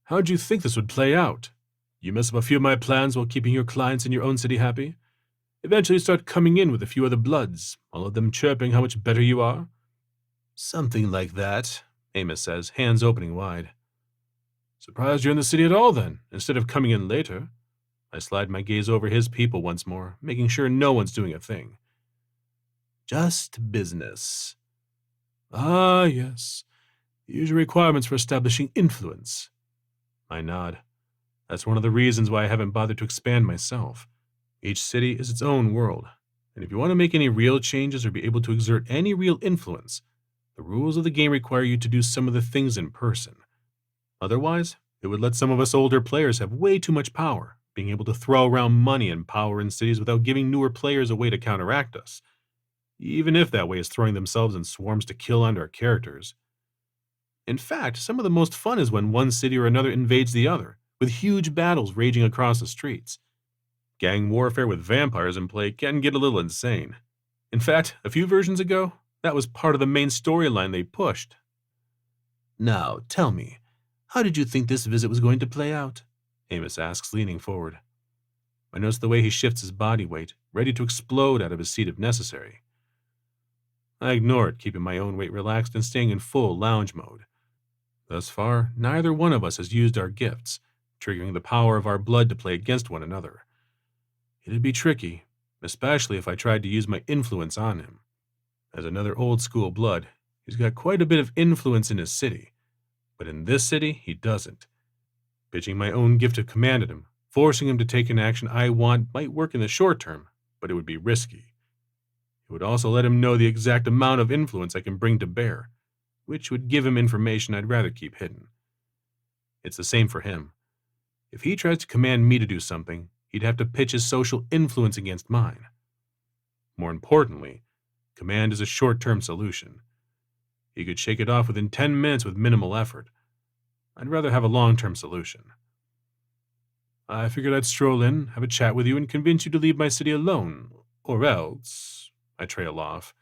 How'd you think this would play out? You mess up a few of my plans while keeping your clients in your own city happy? Eventually start coming in with a few other bloods, all of them chirping how much better you are? Something like that, Amos says, hands opening wide. Surprised you're in the city at all, then, instead of coming in later. I slide my gaze over his people once more, making sure no one's doing a thing. Just business. Ah, yes. The usual requirements for establishing influence. I nod. That's one of the reasons why I haven't bothered to expand myself. Each city is its own world, and if you want to make any real changes or be able to exert any real influence, the rules of the game require you to do some of the things in person. Otherwise, it would let some of us older players have way too much power, being able to throw around money and power in cities without giving newer players a way to counteract us, even if that way is throwing themselves in swarms to kill onto our characters. In fact, some of the most fun is when one city or another invades the other, with huge battles raging across the streets. Gang warfare with vampires in play can get a little insane. In fact, a few versions ago, that was part of the main storyline they pushed. Now, tell me, how did you think this visit was going to play out? Amos asks, leaning forward. I notice the way he shifts his body weight, ready to explode out of his seat if necessary. I ignore it, keeping my own weight relaxed and staying in full lounge mode. Thus far, neither one of us has used our gifts, triggering the power of our blood to play against one another. It'd be tricky, especially if I tried to use my influence on him. As another old-school blood, he's got quite a bit of influence in his city, but in this city, he doesn't. Pitching my own gift of command at him, forcing him to take an action I want might work in the short term, but it would be risky. It would also let him know the exact amount of influence I can bring to bear, which would give him information I'd rather keep hidden. It's the same for him. If he tries to command me to do something, he'd have to pitch his social influence against mine. More importantly, command is a short-term solution. He could shake it off within 10 minutes with minimal effort. I'd rather have a long-term solution. I figured I'd stroll in, have a chat with you, and convince you to leave my city alone, or else... I trail off.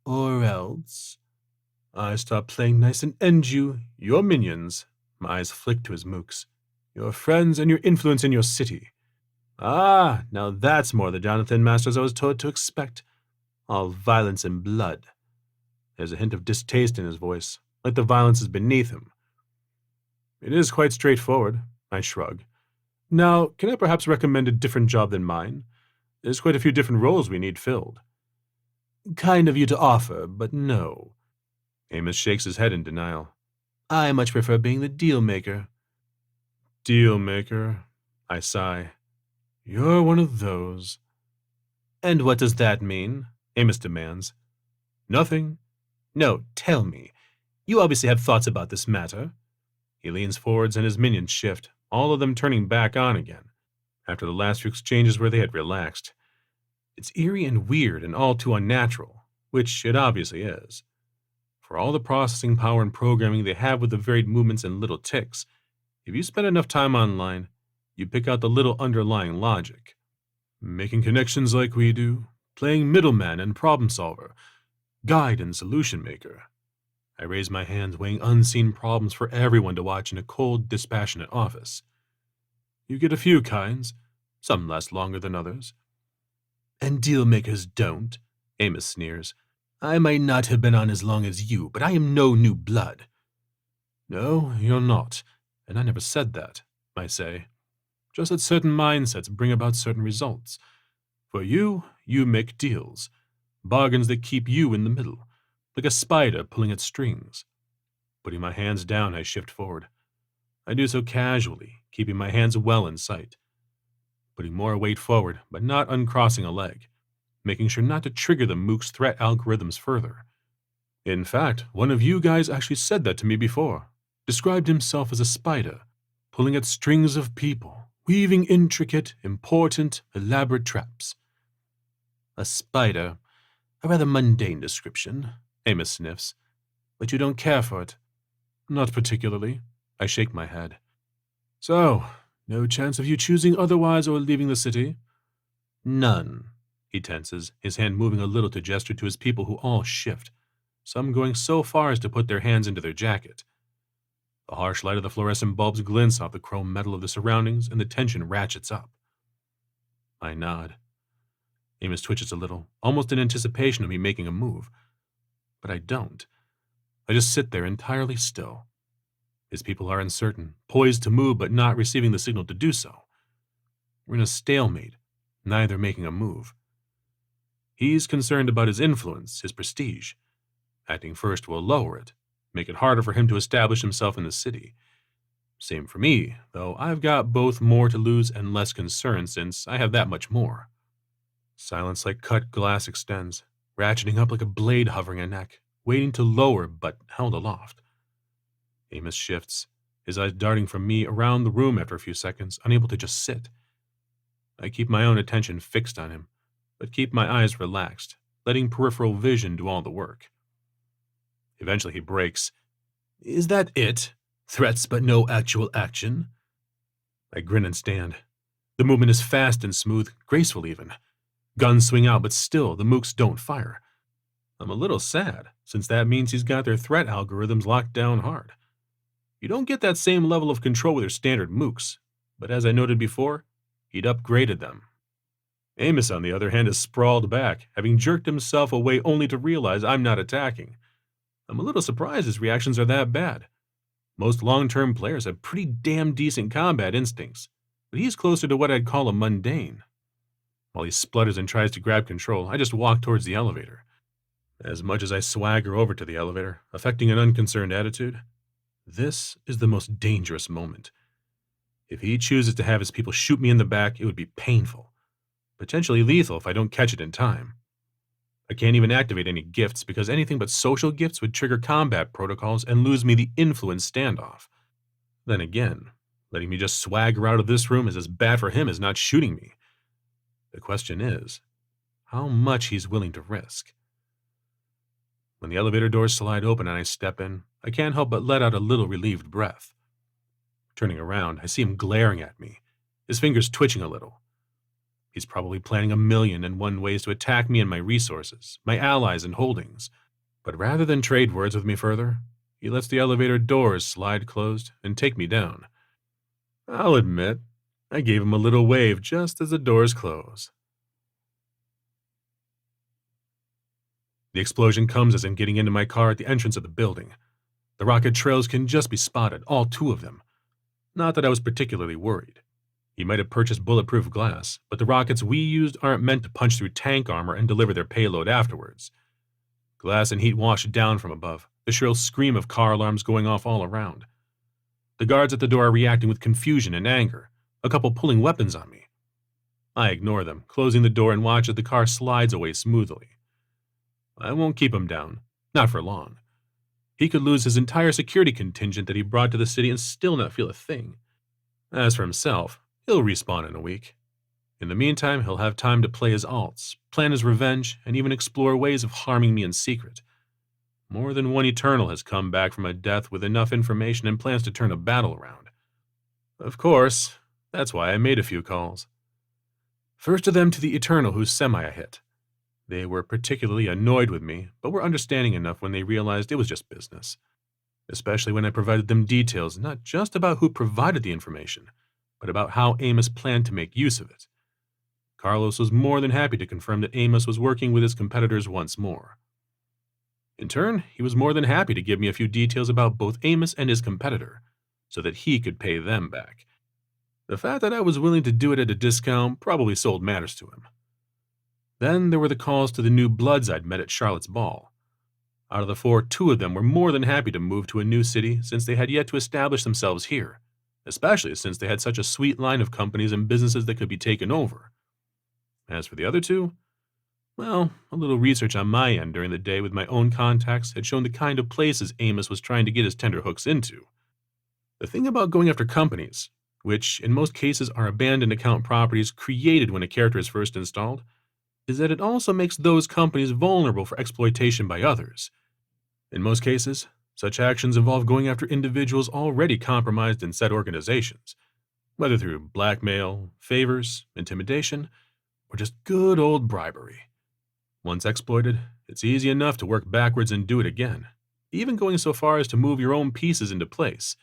Or else... I stop playing nice and end you, your minions. My eyes flick to his mooks. Your friends and your influence in your city. Ah, now that's more the Johnathan Masters I was taught to expect. All violence and blood. There's a hint of distaste in his voice, like the violence is beneath him. It is quite straightforward, I shrug. Now, can I perhaps recommend a different job than mine? There's quite a few different roles we need filled. Kind of you to offer, but no. Amos shakes his head in denial. I much prefer being the deal-maker. Deal-maker, I sigh. You're one of those. And what does that mean? Amos demands. Nothing. No, tell me. You obviously have thoughts about this matter. He leans forwards and his minions shift, all of them turning back on again, after the last few exchanges where they had relaxed. It's eerie and weird and all too unnatural, which it obviously is. For all the processing power and programming they have with the varied movements and little ticks, if you spend enough time online, you pick out the little underlying logic. Making connections like we do, playing middleman and problem solver, guide and solution maker. I raise my hands, weighing unseen problems for everyone to watch in a cold, dispassionate office. You get a few kinds, some last longer than others. And deal makers don't, Amos sneers. I might not have been on as long as you, but I am no new blood. No, you're not, and I never said that, I say. Just that certain mindsets bring about certain results. For you, you make deals, bargains that keep you in the middle, like a spider pulling at strings. Putting my hands down, I shift forward. I do so casually, keeping my hands well in sight. Putting more weight forward, but not uncrossing a leg, making sure not to trigger the 𝗬𝗁's threat algorithms further. In fact, one of you guys actually said that to me before, described himself as a spider, pulling at strings of people, weaving intricate, important, elaborate traps. A spider, a rather mundane description, Amos sniffs, but you don't care for it. Not particularly, I shake my head. So, no chance of you choosing otherwise or leaving the city? None. He tenses, his hand moving a little to gesture to his people who all shift, some going so far as to put their hands into their jacket. The harsh light of the fluorescent bulbs glints off the chrome metal of the surroundings, and the tension ratchets up. I nod. Amos twitches a little, almost in anticipation of me making a move. But I don't. I just sit there entirely still. His people are uncertain, poised to move but not receiving the signal to do so. We're in a stalemate, neither making a move. He's concerned about his influence, his prestige. Acting first will lower it, make it harder for him to establish himself in the city. Same for me, though I've got both more to lose and less concern since I have that much more. Silence like cut glass extends, ratcheting up like a blade hovering a neck, waiting to lower but held aloft. Amos shifts, his eyes darting from me around the room after a few seconds, unable to just sit. I keep my own attention fixed on him, but keep my eyes relaxed, letting peripheral vision do all the work. Eventually he breaks. Is that it? Threats but no actual action? I grin and stand. The movement is fast and smooth, graceful even. Guns swing out, but still the 𝗬𝗁's don't fire. I'm a little sad, since that means he's got their threat algorithms locked down hard. You don't get that same level of control with your standard mooks, but as I noted before, he'd upgraded them. 𝗕𝗄𝒻, on the other hand, is sprawled back, having jerked himself away only to realize I'm not attacking. I'm a little surprised his reactions are that bad. Most long-term players have pretty damn decent combat instincts, but he's closer to what I'd call a mundane. While he splutters and tries to grab control, I just walk towards the elevator. As much as I swagger over to the elevator, affecting an unconcerned attitude, this is the most dangerous moment. If he chooses to have his people shoot me in the back, it would be painful, potentially lethal if I don't catch it in time. I can't even activate any gifts because anything but social gifts would trigger combat protocols and lose me the influence standoff. Then again, letting me just swagger out of this room is as bad for him as not shooting me. The question is, how much he's willing to risk. When the elevator doors slide open and I step in, I can't help but let out a little relieved breath. Turning around, I see him glaring at me, his fingers twitching a little. He's probably planning 1,000,001 ways to attack me and my resources, my allies and holdings. But rather than trade words with me further, he lets the elevator doors slide closed and take me down. I'll admit, I gave him a little wave just as the doors close. The explosion comes as I'm getting into my car at the entrance of the building. The rocket trails can just be spotted, all 2 of them. Not that I was particularly worried. He might have purchased bulletproof glass, but the rockets we used aren't meant to punch through tank armor and deliver their payload afterwards. Glass and heat wash down from above, the shrill scream of car alarms going off all around. The guards at the door are reacting with confusion and anger, a couple pulling weapons on me. I ignore them, closing the door and watch as the car slides away smoothly. I won't keep him down, not for long. He could lose his entire security contingent that he brought to the city and still not feel a thing. As for himself, he'll respawn in a week. In the meantime, he'll have time to play his alts, plan his revenge, and even explore ways of harming me in secret. More than one Eternal has come back from a death with enough information and plans to turn a battle around. Of course, that's why I made a few calls. First of them to the Eternal whose semi I hit. They were particularly annoyed with me, but were understanding enough when they realized it was just business. Especially when I provided them details not just about who provided the information, but about how 𝗕𝗄𝒻 planned to make use of it. Carlos was more than happy to confirm that 𝗕𝗄𝒻 was working with his competitors once more. In turn, he was more than happy to give me a few details about both 𝗕𝗄𝒻 and his competitor, so that he could pay them back. The fact that I was willing to do it at a discount probably sold matters to him. Then there were the calls to the new bloods I'd met at Charlotte's ball. Out of the 4, 2 of them were more than happy to move to a new city since they had yet to establish themselves here, especially since they had such a sweet line of companies and businesses that could be taken over. As for the other 2, well, a little research on my end during the day with my own contacts had shown the kind of places 𝗕𝗄𝒻 was trying to get his tenterhooks into. The thing about going after companies, which in most cases are abandoned account properties created when a character is first installed, is that it also makes those companies vulnerable for exploitation by others. In most cases, such actions involve going after individuals already compromised in said organizations, whether through blackmail, favors, intimidation, or just good old bribery. Once exploited, it's easy enough to work backwards and do it again, even going so far as to move your own pieces into place.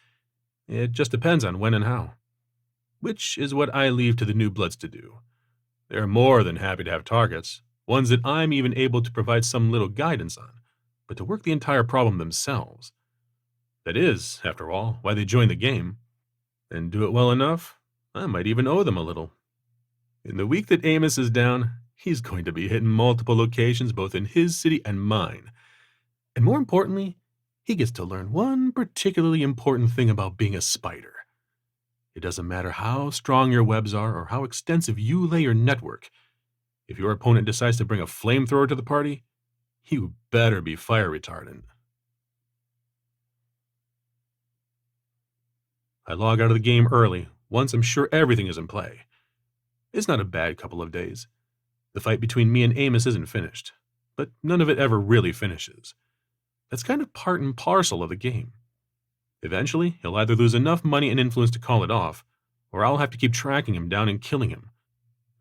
It just depends on when and how, which is what I leave to the new bloods to do. They're more than happy to have targets, ones that I'm even able to provide some little guidance on, but to work the entire problem themselves. That is, after all, why they joined the game. And do it well enough, I might even owe them a little. In the week that 𝗕𝗄𝒻 is down, he's going to be hitting multiple locations both in his city and mine. And more importantly, he gets to learn one particularly important thing about being a spider. It doesn't matter how strong your webs are or how extensive you lay your network. If your opponent decides to bring a flamethrower to the party, you better be fire retardant. I log out of the game early, once I'm sure everything is in play. It's not a bad couple of days. The fight between me and 𝗕𝗄𝒻 isn't finished, but none of it ever really finishes. That's kind of part and parcel of the game. Eventually, he'll either lose enough money and influence to call it off, or I'll have to keep tracking him down and killing him.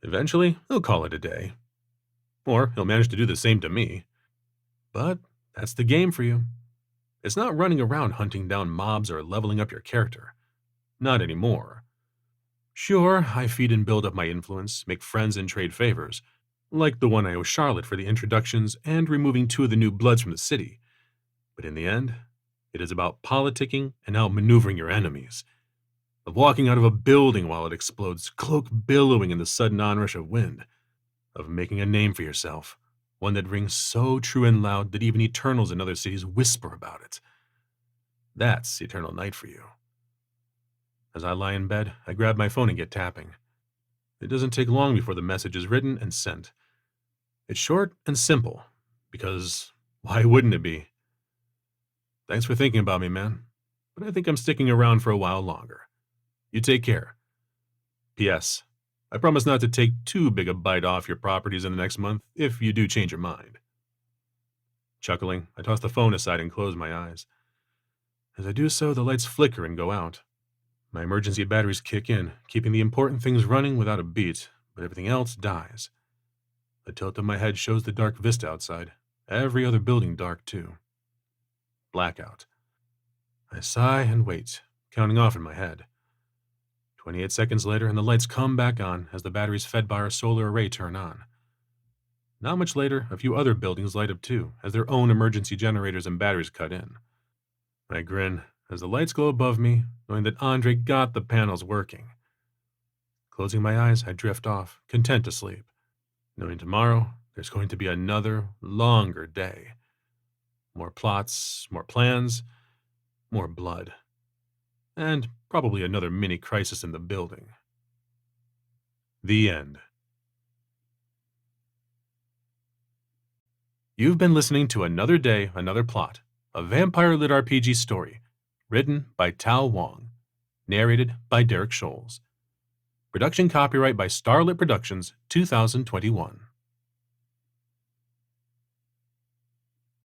Eventually, he'll call it a day. Or he'll manage to do the same to me. But that's the game for you. It's not running around hunting down mobs or leveling up your character. Not anymore. Sure, I feed and build up my influence, make friends and trade favors, like the one I owe Charlotte for the introductions and removing 2 of the new bloods from the city. But in the end, it is about politicking and outmaneuvering your enemies, of walking out of a building while it explodes, cloak billowing in the sudden onrush of wind, of making a name for yourself, one that rings so true and loud that even Eternals in other cities whisper about it. That's Eternal Night for you. As I lie in bed, I grab my phone and get tapping. It doesn't take long before the message is written and sent. It's short and simple, because why wouldn't it be? Thanks for thinking about me, man, but I think I'm sticking around for a while longer. You take care. P.S. I promise not to take too big a bite off your properties in the next month if you do change your mind. Chuckling, I toss the phone aside and close my eyes. As I do so, the lights flicker and go out. My emergency batteries kick in, keeping the important things running without a beat, but everything else dies. A tilt of my head shows the dark vista outside, every other building dark too. Blackout. I sigh and wait, counting off in my head. 28 seconds later, and the lights come back on as the batteries fed by our solar array turn on. Not much later, a few other buildings light up too, as their own emergency generators and batteries cut in. I grin as the lights glow above me, knowing that Andre got the panels working. Closing my eyes, I drift off, content to sleep, knowing tomorrow there's going to be another, longer day. More plots, more plans, more blood. And probably another mini crisis in the building. The end. You've been listening to Another Day, Another Plot, a vampire lit RPG story, written by 𝗬𝗏, narrated by 𝗕𝗏. Production copyright by Starlit Productions, 2021.